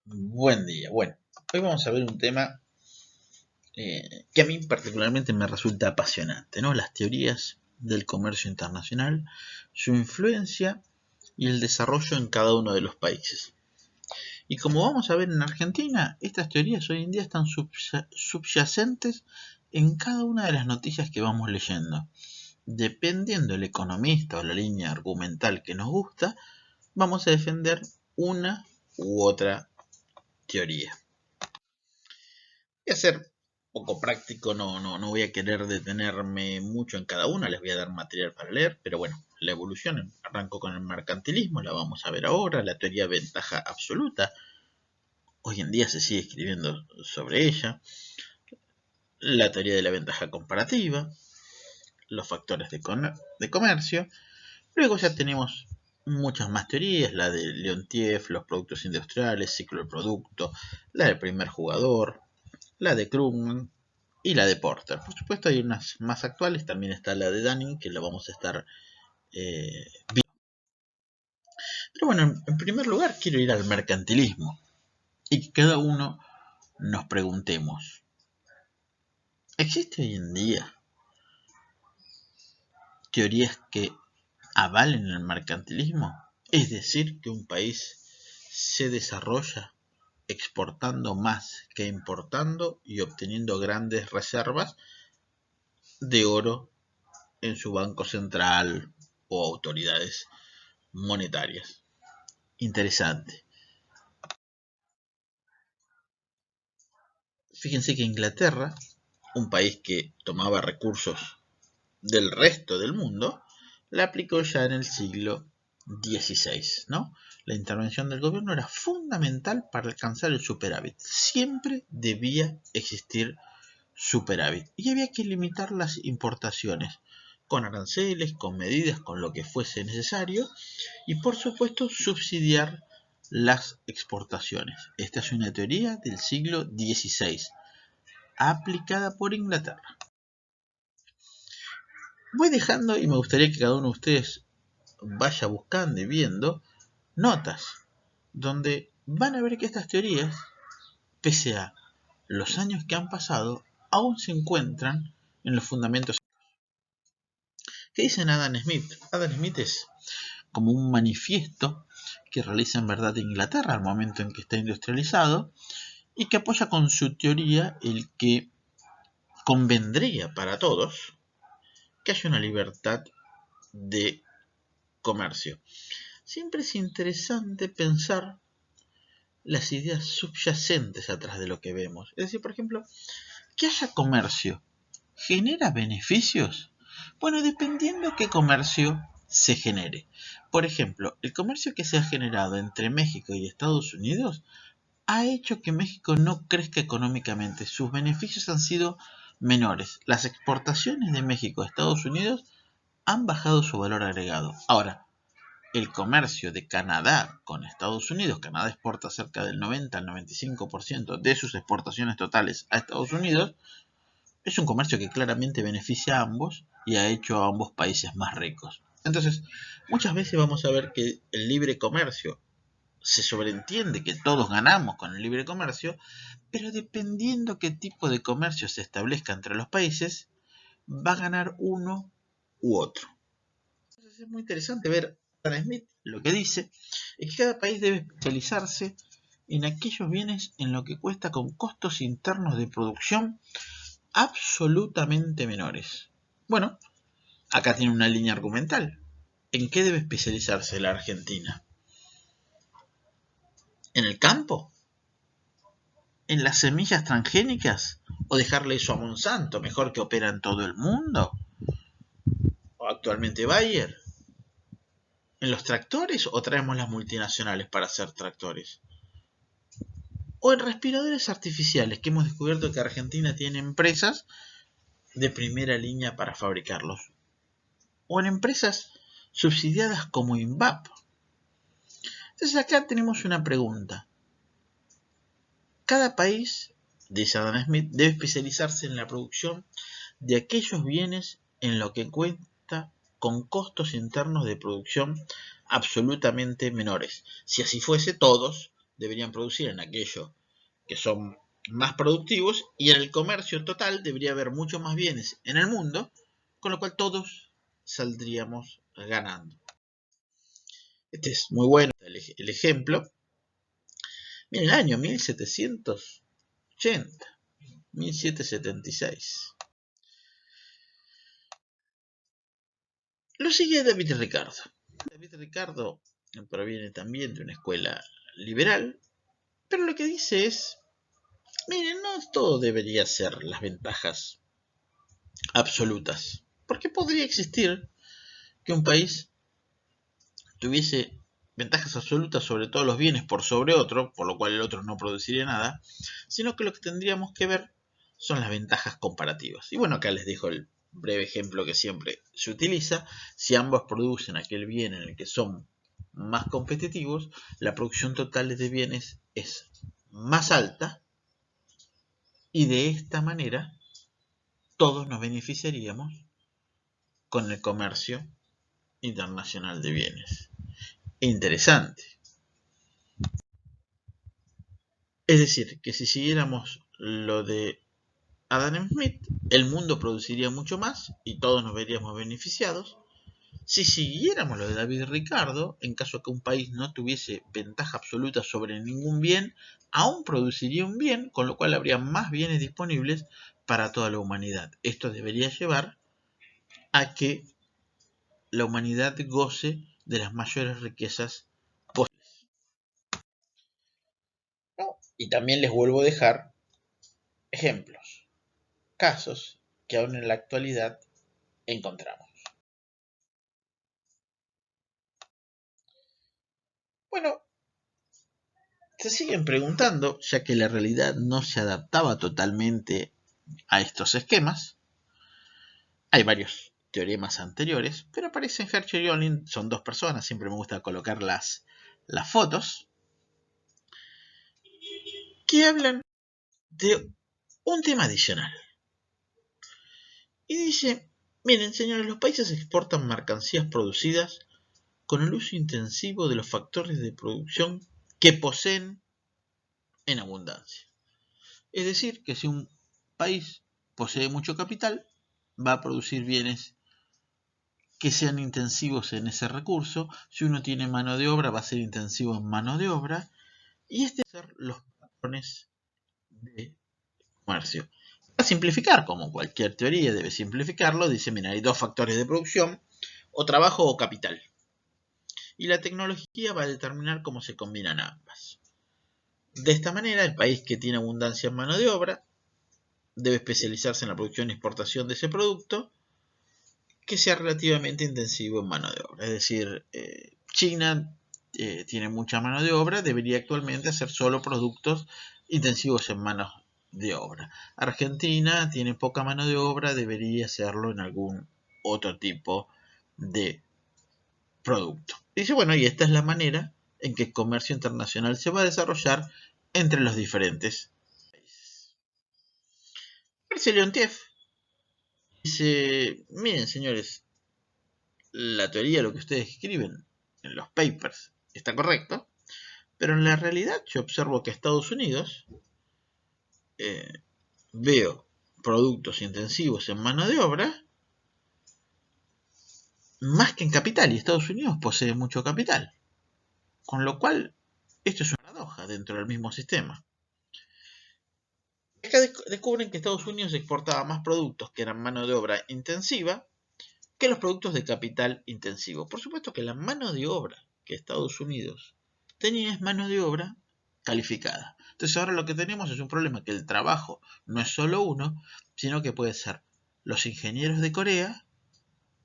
Buen día. Bueno, hoy vamos a ver un tema que a mí particularmente me resulta apasionante, ¿no? Las teorías del comercio internacional, su influencia y el desarrollo en cada uno de los países. Y como vamos a ver en Argentina, estas teorías hoy en día están subyacentes en cada una de las noticias que vamos leyendo. Dependiendo del economista o la línea argumental que nos gusta, vamos a defender una u otra teoría. Voy a ser poco práctico, no voy a querer detenerme mucho en cada una, les voy a dar material para leer, pero bueno, la evolución arrancó con el mercantilismo, la vamos a ver ahora, la teoría de ventaja absoluta, hoy en día se sigue escribiendo sobre ella, la teoría de la ventaja comparativa, los factores de comercio, luego ya tenemos muchas más teorías, la de Leontief, los productos industriales, ciclo del producto, la del primer jugador, la de Krugman y la de Porter. Por supuesto hay unas más actuales, también está la de Dunning, que la vamos a estar viendo. Pero bueno, en primer lugar quiero ir al mercantilismo y que cada uno nos preguntemos, ¿existe hoy en día teorías que avalen el mercantilismo? Es decir, que un país se desarrolla exportando más que importando y obteniendo grandes reservas de oro en su banco central o autoridades monetarias. Interesante. Fíjense que Inglaterra, un país que tomaba recursos del resto del mundo, la aplicó ya en el siglo XVI, ¿no? La intervención del gobierno era fundamental para alcanzar el superávit. Siempre debía existir superávit y había que limitar las importaciones con aranceles, con medidas, con lo que fuese necesario y por supuesto subsidiar las exportaciones. Esta es una teoría del siglo XVI, aplicada por Inglaterra. Voy dejando y me gustaría que cada uno de ustedes vaya buscando y viendo notas donde van a ver que estas teorías, pese a los años que han pasado, aún se encuentran en los fundamentos. ¿Qué dice Adam Smith? Adam Smith es como un manifiesto que realiza en verdad Inglaterra al momento en que está industrializado y que apoya con su teoría el que convendría para todos que haya una libertad de comercio. Siempre es interesante pensar las ideas subyacentes atrás de lo que vemos. Es decir, por ejemplo, que haya comercio, ¿genera beneficios? Bueno, dependiendo qué comercio se genere. Por ejemplo, el comercio que se ha generado entre México y Estados Unidos ha hecho que México no crezca económicamente. Sus beneficios han sido menores. Las exportaciones de México a Estados Unidos han bajado su valor agregado. Ahora, el comercio de Canadá con Estados Unidos, Canadá exporta cerca del 90 al 95% de sus exportaciones totales a Estados Unidos, es un comercio que claramente beneficia a ambos y ha hecho a ambos países más ricos. Entonces, muchas veces vamos a ver que el libre comercio se sobreentiende que todos ganamos con el libre comercio, pero dependiendo qué tipo de comercio se establezca entre los países, va a ganar uno u otro. Entonces es muy interesante ver Adam Smith lo que dice es que cada país debe especializarse en aquellos bienes en lo que cuesta con costos internos de producción absolutamente menores. Bueno, acá tiene una línea argumental. ¿En qué debe especializarse la Argentina? ¿En el campo? ¿En las semillas transgénicas? ¿O dejarle eso a Monsanto, mejor que opera en todo el mundo? ¿O actualmente Bayer? ¿En los tractores o traemos las multinacionales para hacer tractores? ¿O en respiradores artificiales, que hemos descubierto que Argentina tiene empresas de primera línea para fabricarlos? ¿O en empresas subsidiadas como INVAP? Entonces acá tenemos una pregunta. Cada país, dice Adam Smith, debe especializarse en la producción de aquellos bienes en lo que cuenta con costos internos de producción absolutamente menores. Si así fuese, todos deberían producir en aquello que son más productivos, y en el comercio total debería haber muchos más bienes en el mundo, con lo cual todos saldríamos ganando. Este es muy bueno el ejemplo. Miren, el año 1780, 1776. Lo sigue David Ricardo. David Ricardo proviene también de una escuela liberal, pero lo que dice es, miren, no todo debería ser las ventajas absolutas, porque podría existir que un país tuviese ventajas absolutas sobre todos los bienes por sobre otro, por lo cual el otro no produciría nada, sino que lo que tendríamos que ver son las ventajas comparativas. Y bueno, acá les dejo el breve ejemplo que siempre se utiliza. Si ambos producen aquel bien en el que son más competitivos, la producción total de bienes es más alta, y de esta manera todos nos beneficiaríamos con el comercio internacional de bienes. Interesante. Es decir, que si siguiéramos lo de Adam Smith, el mundo produciría mucho más y todos nos veríamos beneficiados. Si siguiéramos lo de David Ricardo, en caso que un país no tuviese ventaja absoluta sobre ningún bien, aún produciría un bien, con lo cual habría más bienes disponibles para toda la humanidad. Esto debería llevar a que la humanidad goce de las mayores riquezas posibles. Y también les vuelvo a dejar ejemplos, casos que aún en la actualidad encontramos. Bueno, se siguen preguntando, ya que la realidad no se adaptaba totalmente a estos esquemas. Hay varios teoremas anteriores, pero aparecen Herschel y Olin, son dos personas, siempre me gusta colocar las fotos, que hablan de un tema adicional. Y dice, miren señores, los países exportan mercancías producidas con el uso intensivo de los factores de producción que poseen en abundancia. Es decir, que si un país posee mucho capital, va a producir bienes que sean intensivos en ese recurso. Si uno tiene mano de obra, va a ser intensivo en mano de obra. Y este van a ser los patrones de comercio. Para simplificar, como cualquier teoría debe simplificarlo, dice, mira, hay dos factores de producción, o trabajo o capital. Y la tecnología va a determinar cómo se combinan ambas. De esta manera, el país que tiene abundancia en mano de obra debe especializarse en la producción y exportación de ese producto que sea relativamente intensivo en mano de obra. Es decir, China tiene mucha mano de obra, debería actualmente hacer solo productos intensivos en mano de obra. Argentina tiene poca mano de obra, debería hacerlo en algún otro tipo de producto. Dice, bueno, y esta es la manera en que el comercio internacional se va a desarrollar entre los diferentes países. Leontief dice, miren señores, la teoría, lo que ustedes escriben en los papers, está correcto, pero en la realidad yo observo que Estados Unidos veo productos intensivos en mano de obra más que en capital, y Estados Unidos posee mucho capital, con lo cual esto es una paradoja dentro del mismo sistema. Acá descubren que Estados Unidos exportaba más productos que eran mano de obra intensiva que los productos de capital intensivo. Por supuesto que la mano de obra que Estados Unidos tenía es mano de obra calificada. Entonces ahora lo que tenemos es un problema, que el trabajo no es solo uno, sino que puede ser los ingenieros de Corea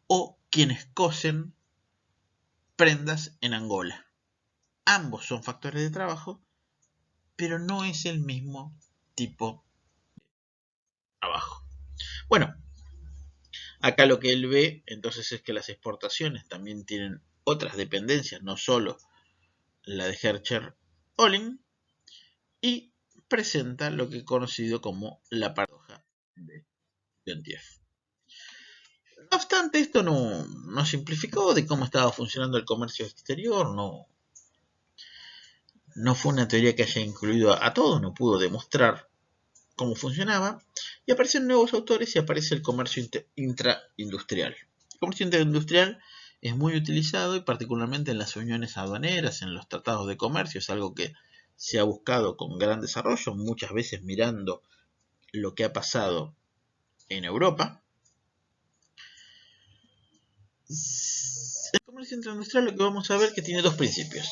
o quienes cosen prendas en Angola. Ambos son factores de trabajo, pero no es el mismo tipo de trabajo. Bueno, acá lo que él ve entonces es que las exportaciones también tienen otras dependencias, no solo la de Herschel-Olin, y presenta lo que es conocido como la paradoja de Leontief. No obstante, esto no simplificó de cómo estaba funcionando el comercio exterior, no no fue una teoría que haya incluido a todo, no pudo demostrar cómo funcionaba, y aparecen nuevos autores y aparece el comercio intraindustrial. El comercio intraindustrial es muy utilizado y particularmente en las uniones aduaneras, en los tratados de comercio, es algo que se ha buscado con gran desarrollo, muchas veces mirando lo que ha pasado en Europa. El comercio intraindustrial lo que vamos a ver es que tiene dos principios.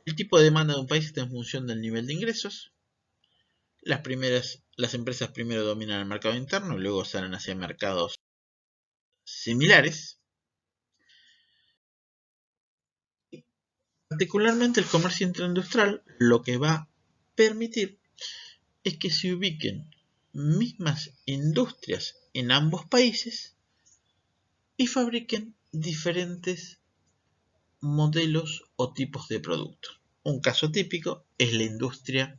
El tipo de demanda de un país está en función del nivel de ingresos. Las empresas primero dominan el mercado interno, luego salen hacia mercados similares. Particularmente el comercio intraindustrial lo que va a permitir es que se ubiquen mismas industrias en ambos países y fabriquen diferentes modelos o tipos de productos. Un caso típico es la industria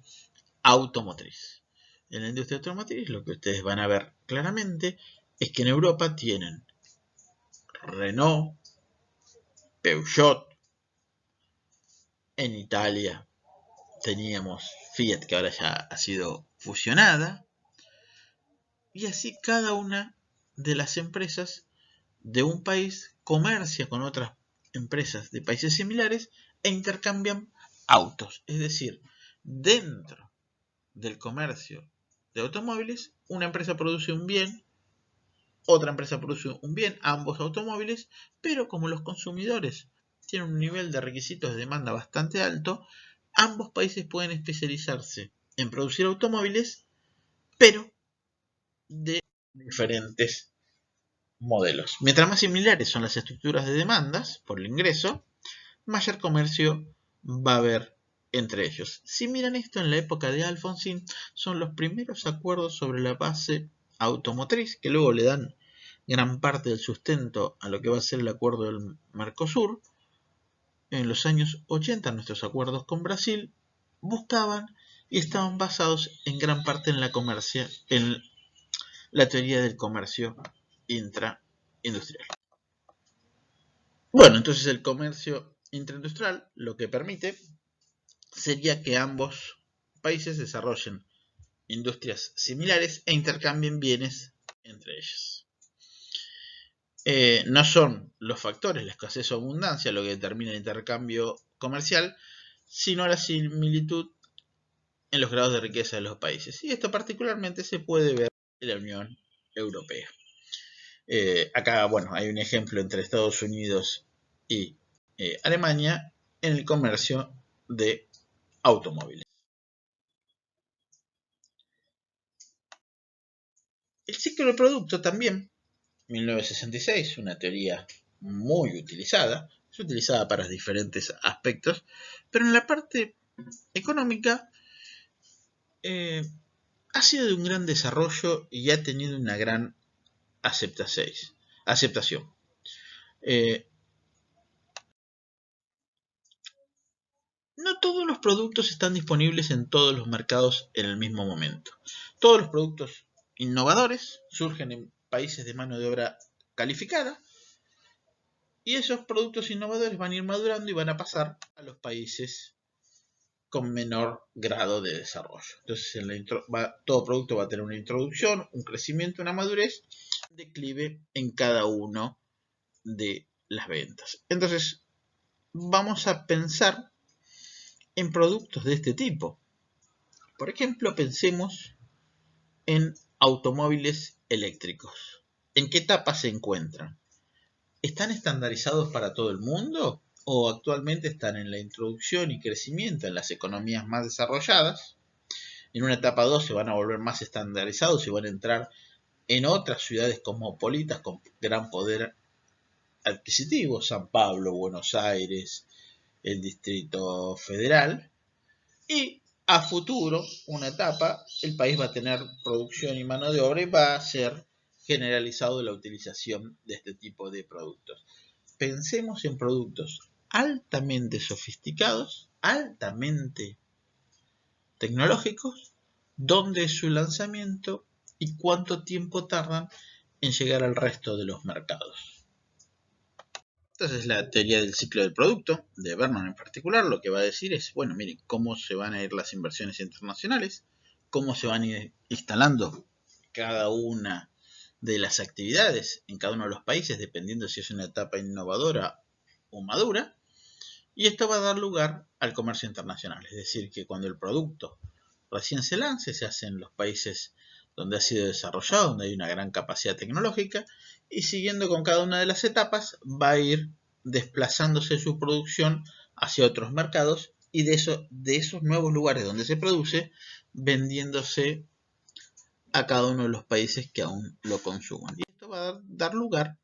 automotriz. En la industria automotriz lo que ustedes van a ver claramente es que en Europa tienen Renault, Peugeot, en Italia teníamos Fiat, que ahora ya ha sido fusionada, y así cada una de las empresas de un país comercia con otras empresas de países similares e intercambian autos. Es decir, dentro del comercio de automóviles, una empresa produce un bien, otra empresa produce un bien, ambos automóviles, pero como los consumidores tienen un nivel de requisitos de demanda bastante alto, ambos países pueden especializarse en producir automóviles, pero de diferentes modelos. Mientras más similares son las estructuras de demandas por el ingreso, mayor comercio va a haber entre ellos. Si miran esto en la época de Alfonsín, son los primeros acuerdos sobre la base automotriz, que luego le dan gran parte del sustento a lo que va a ser el acuerdo del Mercosur. En los años 80 nuestros acuerdos con Brasil buscaban y estaban basados en gran parte en la teoría del comercio intraindustrial. Bueno, entonces el comercio intraindustrial lo que permite sería que ambos países desarrollen industrias similares e intercambien bienes entre ellos. No son los factores, la escasez o abundancia, lo que determina el intercambio comercial, sino la similitud en los grados de riqueza de los países. Y esto particularmente se puede ver en la Unión Europea. Acá, bueno, hay un ejemplo entre Estados Unidos y Alemania en el comercio de automóviles. El ciclo de producto también, 1966, una teoría muy utilizada, es utilizada para diferentes aspectos, pero en la parte económica ha sido de un gran desarrollo y ha tenido una gran aceptación. No todos los productos están disponibles en todos los mercados en el mismo momento. Todos los productos innovadores surgen en países de mano de obra calificada y esos productos innovadores van a ir madurando y van a pasar a los países con menor grado de desarrollo. Entonces todo producto va a tener una introducción, un crecimiento, una madurez, un declive en cada uno de las ventas. Entonces vamos a pensar en productos de este tipo. Por ejemplo, pensemos en automóviles eléctricos. ¿En qué etapa se encuentran? ¿Están estandarizados para todo el mundo? ¿O actualmente están en la introducción y crecimiento en las economías más desarrolladas? En una etapa 2 se van a volver más estandarizados y van a entrar en otras ciudades cosmopolitas con gran poder adquisitivo, San Pablo, Buenos Aires, el Distrito Federal, y a futuro, una etapa, el país va a tener producción y mano de obra y va a ser generalizado la utilización de este tipo de productos. Pensemos en productos altamente sofisticados, altamente tecnológicos, dónde es su lanzamiento y cuánto tiempo tardan en llegar al resto de los mercados. Esta es la teoría del ciclo del producto, de Berman en particular. Lo que va a decir es, bueno, miren, cómo se van a ir las inversiones internacionales, cómo se van a ir instalando cada una de las actividades en cada uno de los países, dependiendo si es una etapa innovadora o madura. Y esto va a dar lugar al comercio internacional, es decir, que cuando el producto recién se lance, se hace en los países donde ha sido desarrollado, donde hay una gran capacidad tecnológica, y siguiendo con cada una de las etapas, va a ir desplazándose su producción hacia otros mercados y de esos nuevos lugares donde se produce, vendiéndose a cada uno de los países que aún lo consuman. Y esto va a dar lugar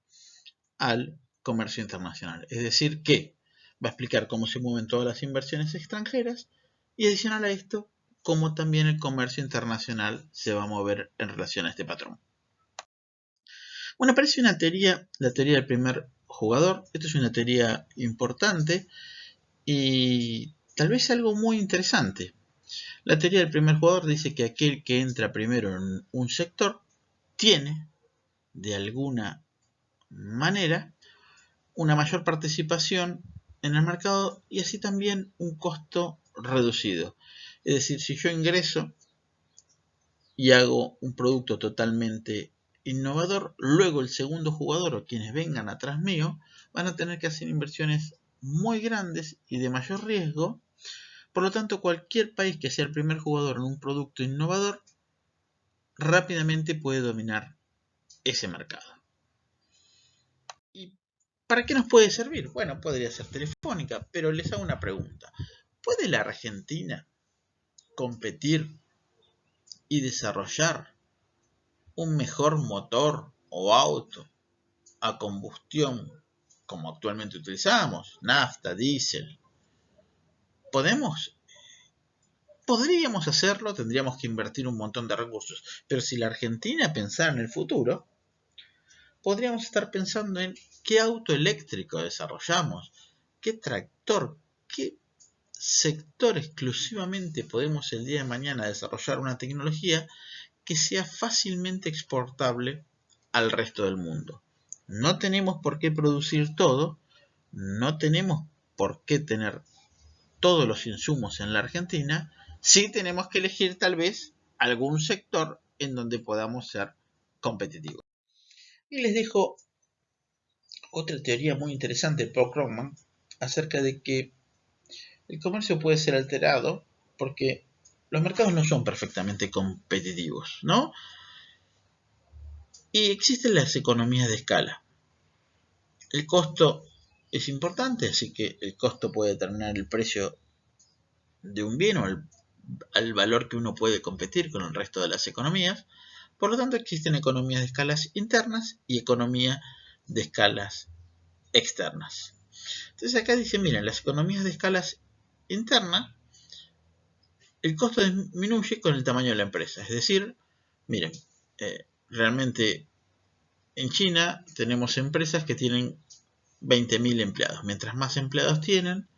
al comercio internacional, es decir, que va a explicar cómo se mueven todas las inversiones extranjeras y adicional a esto, cómo también el comercio internacional se va a mover en relación a este patrón. Bueno, aparece una teoría, la teoría del primer jugador. Esto es una teoría importante y tal vez algo muy interesante. La teoría del primer jugador dice que aquel que entra primero en un sector tiene, de alguna manera, una mayor participación en el mercado y así también un costo reducido. Es decir, si yo ingreso y hago un producto totalmente innovador, luego el segundo jugador o quienes vengan atrás mío van a tener que hacer inversiones muy grandes y de mayor riesgo. Por lo tanto, cualquier país que sea el primer jugador en un producto innovador rápidamente puede dominar ese mercado. ¿Y para qué nos puede servir? Bueno, podría ser Telefónica, pero les hago una pregunta. ¿Puede la Argentina competir y desarrollar un mejor motor o auto a combustión como actualmente utilizamos, nafta, diésel? Podríamos hacerlo, tendríamos que invertir un montón de recursos, pero si la Argentina pensara en el futuro, podríamos estar pensando en qué auto eléctrico desarrollamos, qué tractor, qué sector exclusivamente podemos el día de mañana desarrollar una tecnología que sea fácilmente exportable al resto del mundo. No tenemos por qué producir todo, no tenemos por qué tener todos los insumos en la Argentina, sí tenemos que elegir tal vez algún sector en donde podamos ser competitivos. Y les dejo otra teoría muy interesante de Paul Krugman acerca de que el comercio puede ser alterado porque los mercados no son perfectamente competitivos, ¿no? Y existen las economías de escala. El costo es importante, así que el costo puede determinar el precio de un bien o al valor que uno puede competir con el resto de las economías. Por lo tanto, existen economías de escalas internas y economías de escalas externas. Entonces acá dice, miren, las economías de escalas internas, el costo disminuye con el tamaño de la empresa. Es decir, miren, realmente en China tenemos empresas que tienen 20.000 empleados. Mientras más empleados tienen,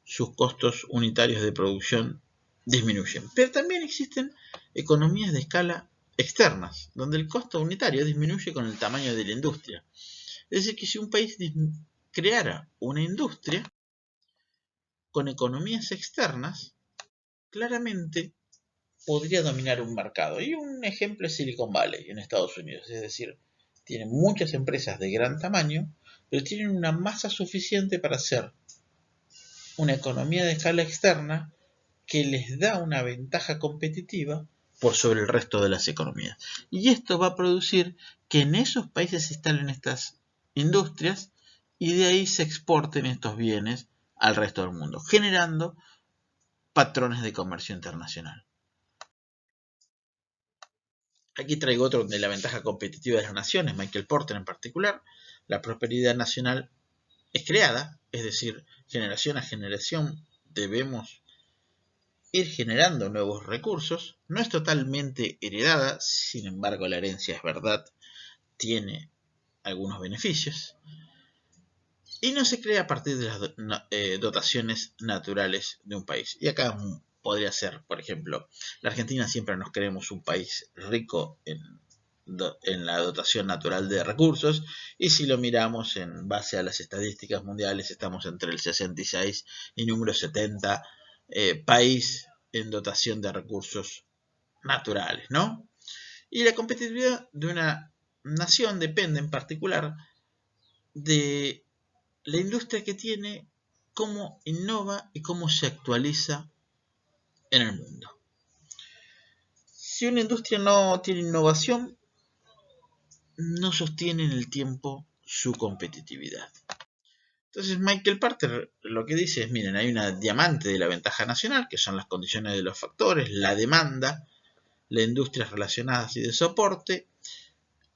sus costos unitarios de producción disminuyen. Pero también existen economías de escala externas, donde el costo unitario disminuye con el tamaño de la industria. Es decir, que si un país creara una industria con economías externas, claramente podría dominar un mercado. Y un ejemplo es Silicon Valley en Estados Unidos. Es decir, tienen muchas empresas de gran tamaño, pero tienen una masa suficiente para hacer una economía de escala externa que les da una ventaja competitiva por sobre el resto de las economías. Y esto va a producir que en esos países se instalen estas industrias y de ahí se exporten estos bienes al resto del mundo, generando patrones de comercio internacional. Aquí traigo otro de la ventaja competitiva de las naciones, Michael Porter en particular. La prosperidad nacional es creada, es decir, generación a generación debemos ir generando nuevos recursos. No es totalmente heredada, sin embargo la herencia es verdad, tiene algunos beneficios. Y no se crea a partir de las dotaciones naturales de un país. Y acá podría ser, por ejemplo, la Argentina siempre nos creemos un país rico en en la dotación natural de recursos, y si lo miramos en base a las estadísticas mundiales, estamos entre el 66 y número 70 país en dotación de recursos naturales, ¿no? Y la competitividad de una nación depende en particular de la industria que tiene, cómo innova y cómo se actualiza en el mundo. Si una industria no tiene innovación, no sostiene en el tiempo su competitividad. Entonces Michael Porter lo que dice es, miren, hay una diamante de la ventaja nacional, que son las condiciones de los factores, la demanda, las industrias relacionadas y de soporte,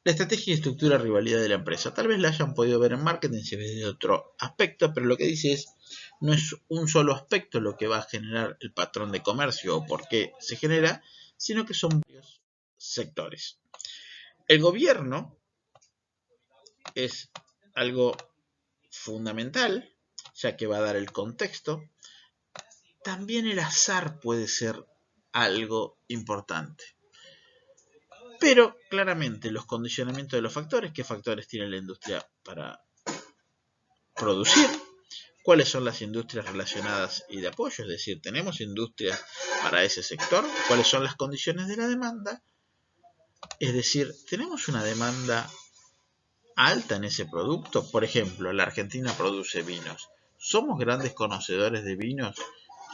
la estrategia y estructura rivalidad de la empresa. Tal vez la hayan podido ver en marketing si ves de otro aspecto, pero lo que dice es, no es un solo aspecto lo que va a generar el patrón de comercio o por qué se genera, sino que son varios sectores. El gobierno es algo fundamental, ya que va a dar el contexto. También el azar puede ser algo importante. Pero claramente los condicionamientos de los factores, qué factores tiene la industria para producir, cuáles son las industrias relacionadas y de apoyo, es decir, tenemos industrias para ese sector, cuáles son las condiciones de la demanda, es decir, tenemos una demanda alta en ese producto. Por ejemplo, la Argentina produce vinos. ¿Somos grandes conocedores de vinos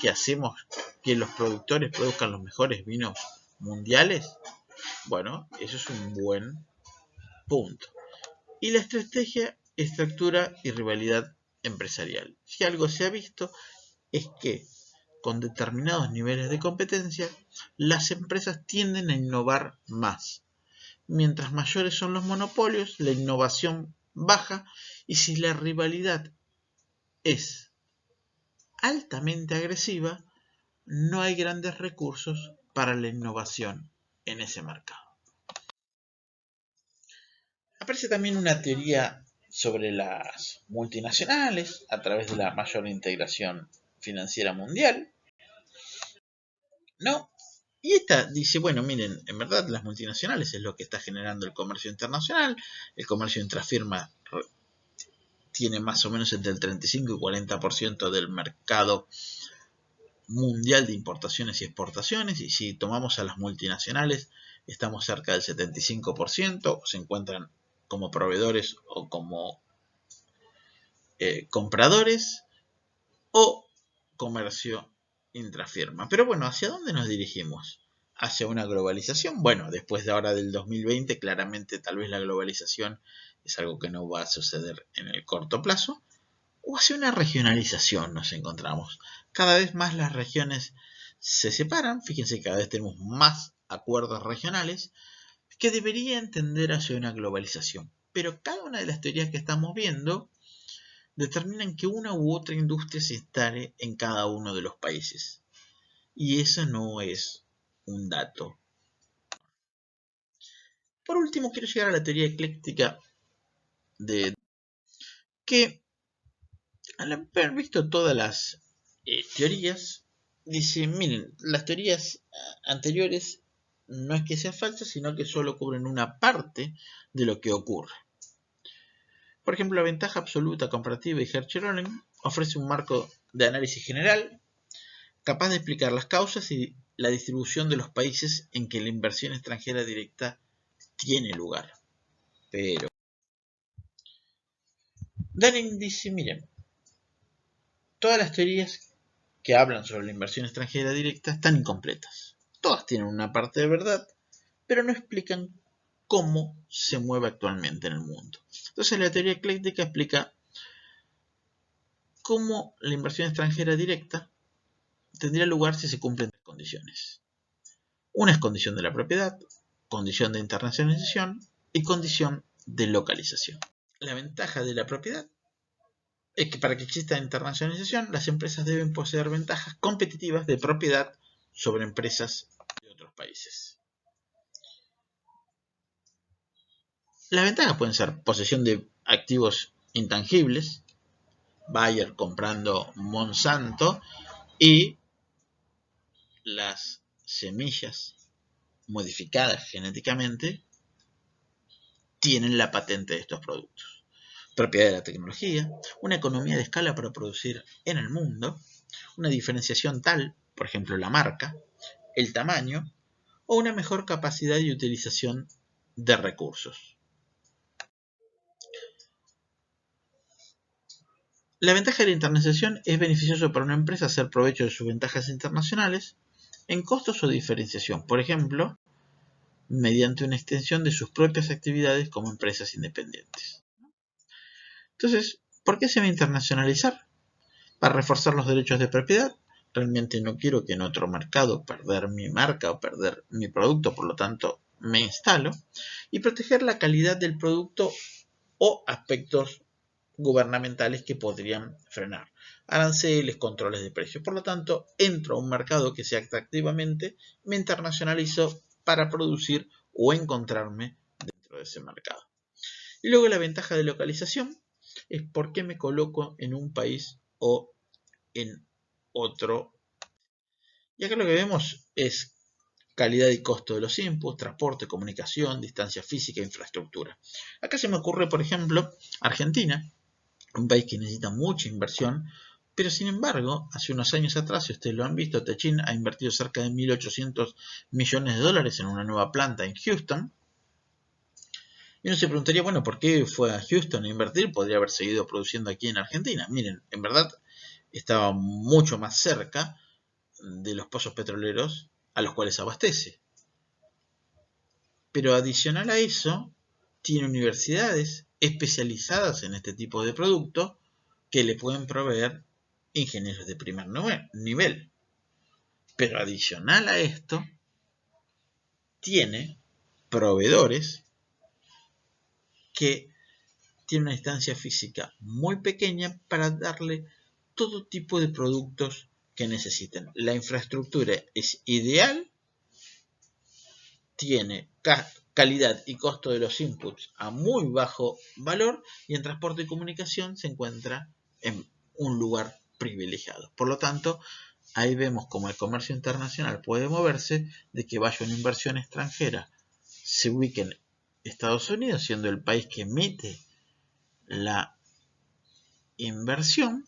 que hacemos que los productores produzcan los mejores vinos mundiales? Bueno, eso es un buen punto. Y la estrategia, estructura y rivalidad empresarial. Si algo se ha visto es que con determinados niveles de competencia, las empresas tienden a innovar más. Mientras mayores son los monopolios, la innovación baja, y si la rivalidad es altamente agresiva, no hay grandes recursos para la innovación en ese mercado. Aparece también una teoría sobre las multinacionales a través de la mayor integración financiera mundial, ¿no? Y esta dice, bueno, miren, en verdad las multinacionales es lo que está generando el comercio internacional. El comercio intrafirma tiene más o menos entre el 35 y 40% del mercado mundial de importaciones y exportaciones, y si tomamos a las multinacionales estamos cerca del 75%, se encuentran como proveedores o como compradores o comercio intrafirma. Pero bueno, ¿hacia dónde nos dirigimos? ¿Hacia una globalización? Bueno, después de ahora del 2020, claramente tal vez la globalización es algo que no va a suceder en el corto plazo. O hacia una regionalización nos encontramos. Cada vez más las regiones se separan. Fíjense, cada vez tenemos más acuerdos regionales que deberían tender hacia una globalización. Pero cada una de las teorías que estamos viendo determinan que una u otra industria se instale en cada uno de los países. Y eso no es un dato. Por último, quiero llegar a la teoría ecléctica de que, al haber visto todas las teorías, dice, miren, las teorías anteriores no es que sean falsas, sino que solo cubren una parte de lo que ocurre. Por ejemplo, la ventaja absoluta comparativa de Hertzsche-Röllin ofrece un marco de análisis general capaz de explicar las causas y la distribución de los países en que la inversión extranjera directa tiene lugar. Pero Dunning dice, miren, todas las teorías que hablan sobre la inversión extranjera directa están incompletas. Todas tienen una parte de verdad, pero no explican cómo se mueve actualmente en el mundo. Entonces la teoría ecléctica explica cómo la inversión extranjera directa tendría lugar si se cumplen tres condiciones. Una es condición de la propiedad, condición de internacionalización y condición de localización. La ventaja de la propiedad es que para que exista internacionalización, las empresas deben poseer ventajas competitivas de propiedad sobre empresas de otros países. Las ventajas pueden ser posesión de activos intangibles, Bayer comprando Monsanto y las semillas modificadas genéticamente tienen la patente de estos productos. Propiedad de la tecnología, una economía de escala para producir en el mundo, una diferenciación tal, por ejemplo la marca, el tamaño, o una mejor capacidad de utilización de recursos. La ventaja de la internacionalización es beneficioso para una empresa hacer provecho de sus ventajas internacionales en costos o diferenciación, por ejemplo, mediante una extensión de sus propias actividades como empresas independientes. Entonces, ¿por qué se va a internacionalizar? Para reforzar los derechos de propiedad. Realmente no quiero que en otro mercado perder mi marca o perder mi producto, por lo tanto me instalo. Y proteger la calidad del producto o aspectos gubernamentales que podrían frenar. Aranceles, controles de precios. Por lo tanto, entro a un mercado que sea atractivamente, me internacionalizo para producir o encontrarme dentro de ese mercado. Y luego la ventaja de localización es por qué me coloco en un país o en otro. Y acá lo que vemos es calidad y costo de los inputs, transporte, comunicación, distancia física, infraestructura. Acá se me ocurre, por ejemplo, Argentina, un país que necesita mucha inversión, pero sin embargo, hace unos años atrás, si ustedes lo han visto, Techin ha invertido cerca de 1.800 millones de dólares en una nueva planta en Houston. Y uno se preguntaría, bueno, ¿por qué fue a Houston a invertir? Podría haber seguido produciendo aquí en Argentina. Miren, en verdad estaba mucho más cerca de los pozos petroleros a los cuales abastece. Pero adicional a eso, tiene universidades especializadas en este tipo de productos que le pueden proveer ingenieros de primer nivel. Pero adicional a esto, tiene proveedores que tienen una distancia física muy pequeña para darle todo tipo de productos que necesiten. La infraestructura es ideal, tiene calidad y costo de los inputs a muy bajo valor y en transporte y comunicación se encuentra en un lugar privilegiado. Por lo tanto, ahí vemos cómo el comercio internacional puede moverse de que vaya una inversión extranjera, se ubique en Estados Unidos, siendo el país que emite la inversión,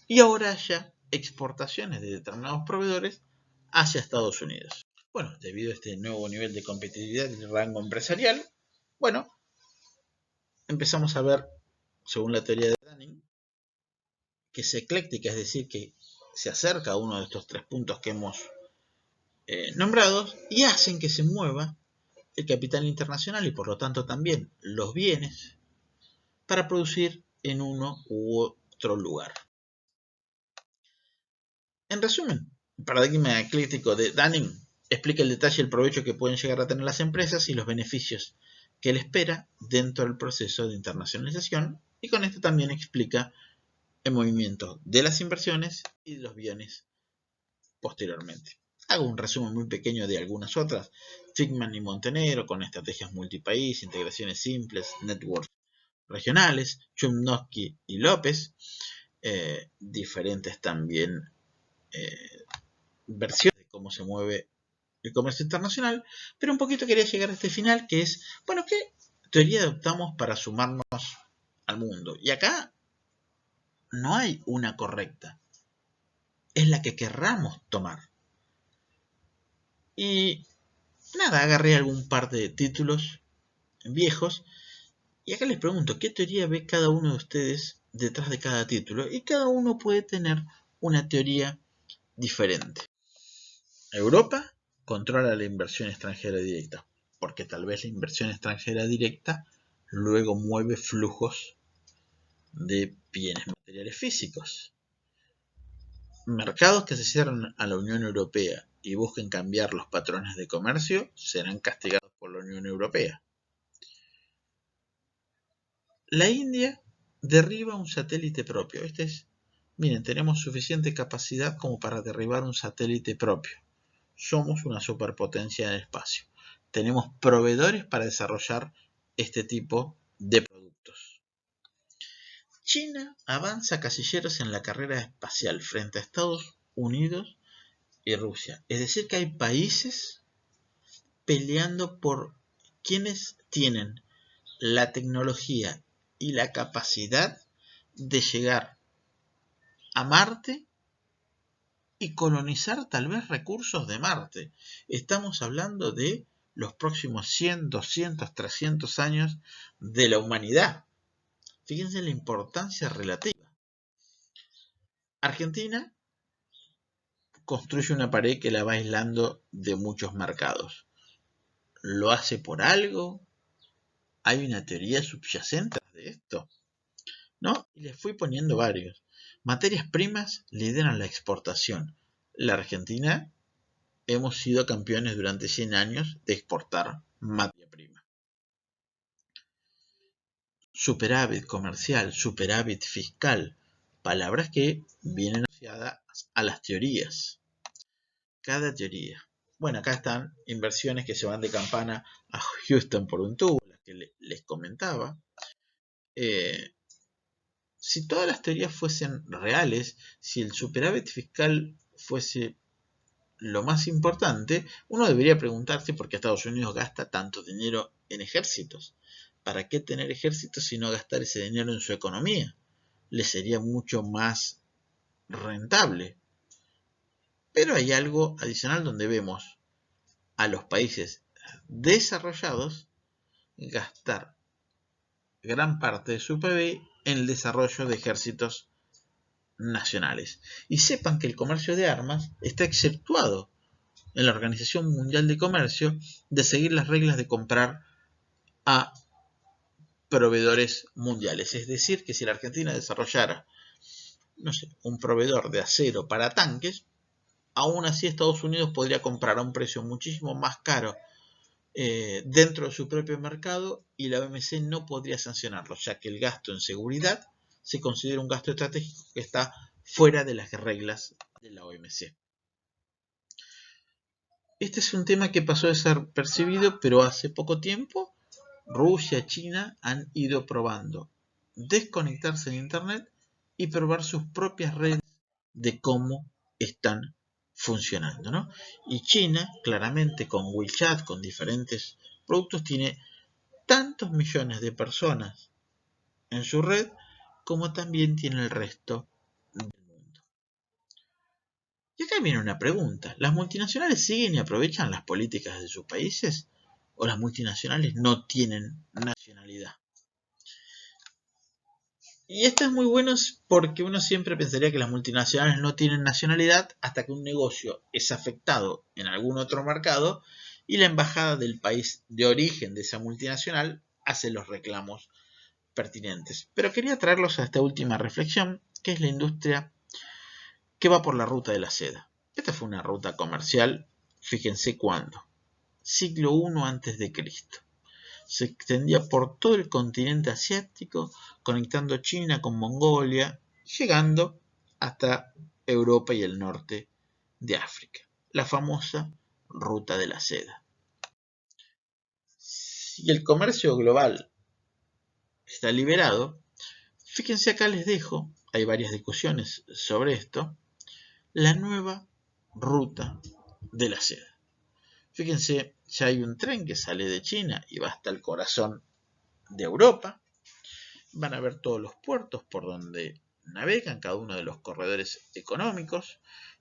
y ahora haya exportaciones de determinados proveedores hacia Estados Unidos. Bueno, debido a este nuevo nivel de competitividad y rango empresarial, bueno, empezamos a ver, según la teoría de Dunning, que es ecléctica, es decir, que se acerca a uno de estos tres puntos que hemos nombrado y hacen que se mueva el capital internacional y por lo tanto también los bienes para producir en uno u otro lugar. En resumen, el paradigma ecléctico de Dunning explica el detalle y el provecho que pueden llegar a tener las empresas y los beneficios que le espera dentro del proceso de internacionalización, y con esto también explica el movimiento de las inversiones y de los bienes posteriormente. Hago un resumen muy pequeño de algunas otras: Figman y Montenegro con estrategias multipaís, integraciones simples, networks regionales, Chumnosky y López, diferentes también versiones de cómo se mueve el comercio internacional, pero un poquito quería llegar a este final, que es, bueno, ¿qué teoría adoptamos para sumarnos al mundo? Y acá no hay una correcta, es la que querramos tomar. Y nada, agarré algún par de títulos viejos, y acá les pregunto, ¿qué teoría ve cada uno de ustedes detrás de cada título? Y cada uno puede tener una teoría diferente. Europa controla la inversión extranjera directa, porque tal vez la inversión extranjera directa luego mueve flujos de bienes materiales físicos. Mercados que se cierran a la Unión Europea y busquen cambiar los patrones de comercio serán castigados por la Unión Europea. La India derriba un satélite propio. Miren, tenemos suficiente capacidad como para derribar un satélite propio. Somos una superpotencia en el espacio. Tenemos proveedores para desarrollar este tipo de productos. China avanza casilleros en la carrera espacial frente a Estados Unidos y Rusia. Es decir, que hay países peleando por quienes tienen la tecnología y la capacidad de llegar a Marte y colonizar tal vez recursos de Marte. Estamos hablando de los próximos 100, 200, 300 años de la humanidad. Fíjense la importancia relativa. Argentina construye una pared que la va aislando de muchos mercados. ¿Lo hace por algo? ¿Hay una teoría subyacente de esto? ¿No? Y les fui poniendo varios. Materias primas lideran la exportación. La Argentina hemos sido campeones durante 100 años de exportar materia prima. Superávit comercial, superávit fiscal, palabras que vienen asociadas a las teorías. Cada teoría. Bueno, acá están inversiones que se van de campana a Houston por un tubo, las que les comentaba. Si todas las teorías fuesen reales, si el superávit fiscal fuese lo más importante, uno debería preguntarse por qué Estados Unidos gasta tanto dinero en ejércitos. ¿Para qué tener ejércitos si no gastar ese dinero en su economía? Le sería mucho más rentable. Pero hay algo adicional donde vemos a los países desarrollados gastar gran parte de su PIB en el desarrollo de ejércitos nacionales. Y sepan que el comercio de armas está exceptuado en la Organización Mundial de Comercio de seguir las reglas de comprar a proveedores mundiales. Es decir, que si la Argentina desarrollara, no sé, un proveedor de acero para tanques, aún así Estados Unidos podría comprar a un precio muchísimo más caro dentro de su propio mercado y la OMC no podría sancionarlo, ya que el gasto en seguridad se considera un gasto estratégico que está fuera de las reglas de la OMC. Este es un tema que pasó de ser percibido, pero hace poco tiempo Rusia y China han ido probando desconectarse de Internet y probar sus propias redes de cómo están funcionando, ¿no? Y China, claramente con WeChat, con diferentes productos, tiene tantos millones de personas en su red como también tiene el resto del mundo. Y acá viene una pregunta. ¿Las multinacionales siguen y aprovechan las políticas de sus países? ¿O las multinacionales no tienen nacionalidad? Y esto es muy bueno porque uno siempre pensaría que las multinacionales no tienen nacionalidad hasta que un negocio es afectado en algún otro mercado y la embajada del país de origen de esa multinacional hace los reclamos pertinentes. Pero quería traerlos a esta última reflexión, que es la industria que va por la ruta de la seda. Esta fue una ruta comercial, fíjense cuándo, siglo I a.C. Se extendía por todo el continente asiático, conectando China con Mongolia, llegando hasta Europa y el norte de África. La famosa ruta de la seda. Si el comercio global está liberado, fíjense acá les dejo, hay varias discusiones sobre esto, la nueva ruta de la seda. Fíjense, ya hay un tren que sale de China y va hasta el corazón de Europa. Van a ver todos los puertos por donde navegan cada uno de los corredores económicos,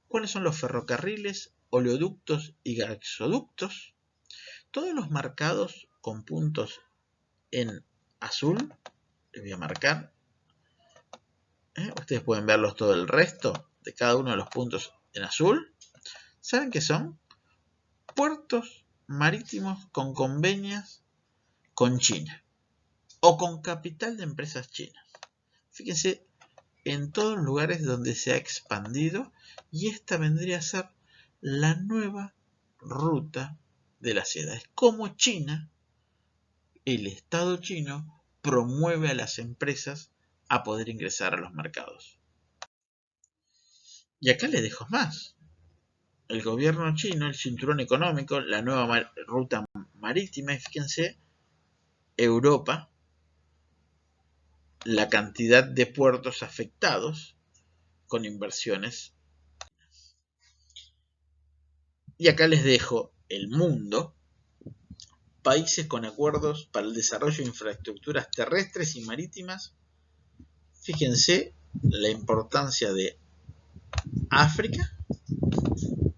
cuáles son los ferrocarriles, oleoductos y gasoductos, todos los marcados con puntos en azul. Les voy a marcar. Ustedes pueden verlos todo el resto de cada uno de los puntos en azul. ¿Saben qué son? Puertos marítimos con convenios con China o con capital de empresas chinas. Fíjense en todos los lugares donde se ha expandido y esta vendría a ser la nueva ruta de la seda. Es como China, el Estado chino, promueve a las empresas a poder ingresar a los mercados. Y acá les dejo más. El gobierno chino, el cinturón económico, la nueva ruta marítima, y fíjense, Europa, la cantidad de puertos afectados con inversiones. Y acá les dejo el mundo, países con acuerdos para el desarrollo de infraestructuras terrestres y marítimas. Fíjense la importancia de África,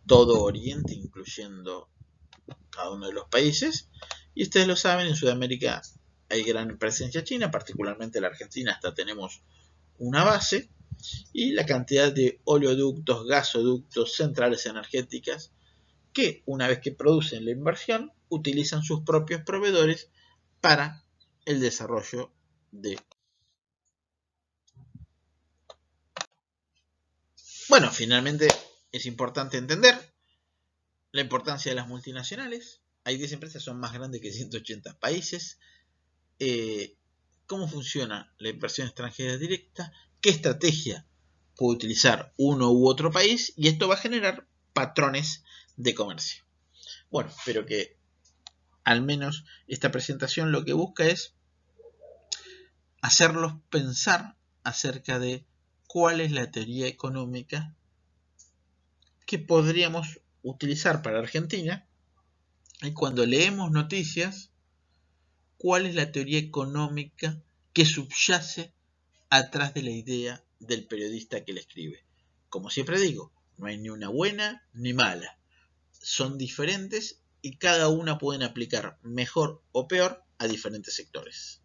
todo Oriente, incluyendo cada uno de los países. Y ustedes lo saben, en Sudamérica hay gran presencia china, particularmente en la Argentina hasta tenemos una base, y la cantidad de oleoductos, gasoductos, centrales energéticas, que una vez que producen la inversión, utilizan sus propios proveedores para el desarrollo de... Bueno, finalmente es importante entender la importancia de las multinacionales. Hay 10 empresas, son más grandes que 180 países. ¿Cómo funciona la inversión extranjera directa? ¿Qué estrategia puede utilizar uno u otro país? Y esto va a generar patrones de comercio. Bueno, espero que al menos esta presentación lo que busca es hacerlos pensar acerca de cuál es la teoría económica que podríamos utilizar para Argentina, y cuando leemos noticias, cuál es la teoría económica que subyace atrás de la idea del periodista que la escribe. Como siempre digo, no hay ni una buena ni mala. Son diferentes y cada una pueden aplicar mejor o peor a diferentes sectores.